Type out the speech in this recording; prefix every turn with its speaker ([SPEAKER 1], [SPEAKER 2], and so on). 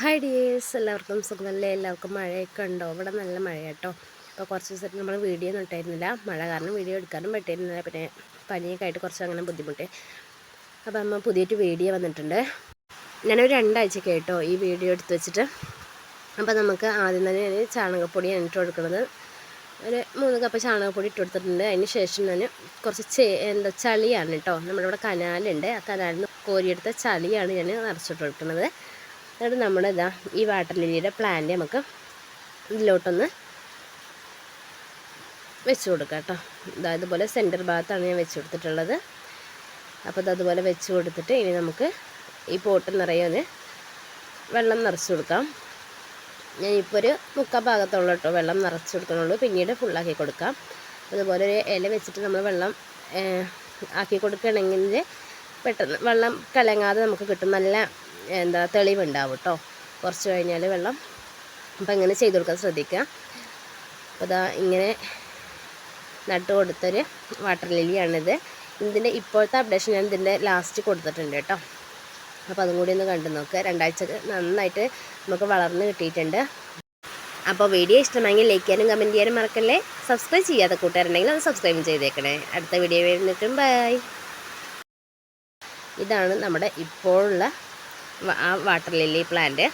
[SPEAKER 1] Hi dears, എല്ലാവർക്കും സുഖമല്ലേ? എല്ലാവർക്കും മഴയൊക്കെ ഉണ്ടോ? ഇവിടെ നല്ല മഴ കേട്ടോ. അപ്പോൾ കുറച്ച് ദിവസമായിട്ട് നമ്മൾ വീഡിയോ ഒന്നും ഇട്ടായിരുന്നില്ല. മഴ കാരണം വീഡിയോ എടുക്കാനും പറ്റിയിരുന്നില്ല. പിന്നെ പനിയൊക്കെ ആയിട്ട് കുറച്ച് അങ്ങനെ ബുദ്ധിമുട്ട്. അപ്പോൾ നമ്മൾ പുതിയൊരു വീഡിയോ വന്നിട്ടുണ്ട്. ഞാനൊരു 2 ആഴ്ചയ്ക്ക് കേട്ടോ ഈ വീഡിയോ എടുത്ത് വെച്ചിട്ട്. അപ്പോൾ നമുക്ക് ആദ്യം തന്നെ ഞാൻ ചാണകപ്പൊടിയാണ് ഇട്ട് കൊടുക്കുന്നത്. ഒരു 3 കപ്പ് ചാണകപ്പൊടി ഇട്ട് കൊടുത്തിട്ടുണ്ട്. അതിന് ശേഷം ഞാൻ കുറച്ച് ചളിയാണ് കേട്ടോ. നമ്മുടെ ഇവിടെ കനാലുണ്ട്. ആ കനാലിൽ നിന്ന് കോരിയെടുത്ത ചളിയാണ് ഞാൻ നിറച്ചിട്ട് കൊടുക്കുന്നത്. എന്നിട്ട് നമ്മുടെ ഈ വാട്ടർ ലില്ലിയുടെ പ്ലാന്റ് നമുക്ക് ഇതിലോട്ടൊന്ന് വെച്ച് കൊടുക്കാം കേട്ടോ. ഇതുപോലെ സെൻറ്റർ ഭാഗത്താണ് ഞാൻ വെച്ച് കൊടുത്തിട്ടുള്ളത്. അപ്പോൾ അതുപോലെ വെച്ച് കൊടുത്തിട്ട് ഇനി നമുക്ക് ഈ പോട്ട് നിറയെ വെള്ളം നിറച്ച് കൊടുക്കാം. ഞാനിപ്പോൾ ഒരു 3/4 ഭാഗത്തുള്ള കേട്ടോ വെള്ളം നിറച്ച് കൊടുക്കണുള്ളൂ. പിന്നീട് ഫുള്ളാക്കി കൊടുക്കാം. അതുപോലെ ഒരു ഇല വെച്ചിട്ട് നമ്മൾ വെള്ളം ആക്കി കൊടുക്കുകയാണെങ്കിൽ പെട്ടെന്ന് വെള്ളം കലങ്ങാതെ നമുക്ക് കിട്ടും. നല്ല തെളിവുണ്ടാവും കേട്ടോ കുറച്ച് കഴിഞ്ഞാൽ വെള്ളം. അപ്പോൾ ഇങ്ങനെ ചെയ്ത് കൊടുക്കാൻ ശ്രദ്ധിക്കുക. അപ്പോൾ ഇങ്ങനെ നട്ട് കൊടുത്തൊരു വാട്ടർ ലില്ലിയാണിത്. ഇതിൻ്റെ ഇപ്പോഴത്തെ അപ്ഡേഷൻ ഞാൻ ഇതിൻ്റെ ലാസ്റ്റ് കൊടുത്തിട്ടുണ്ട് കേട്ടോ. അപ്പോൾ അതും കൂടി ഒന്ന് കണ്ടു നോക്കുക. 2 ആഴ്ച നന്നായിട്ട് നമുക്ക് വളർന്ന് കിട്ടിയിട്ടുണ്ട്. അപ്പോൾ വീഡിയോ ഇഷ്ടമെങ്കിൽ ലൈക്ക് ചെയ്യാനും കമൻറ്റ് ചെയ്യാനും മറക്കല്ലേ. സബ്സ്ക്രൈബ് ചെയ്യാത്ത കൂട്ടുകാരുണ്ടെങ്കിൽ അത് സബ്സ്ക്രൈബ് ചെയ്തേക്കണേ. അടുത്ത വീഡിയോ വരുന്നിട്ടും ബൈ. ഇതാണ് നമ്മുടെ ഇപ്പോഴുള്ള ആ വാട്ടർ ലില്ലി പ്ലാന്റ്.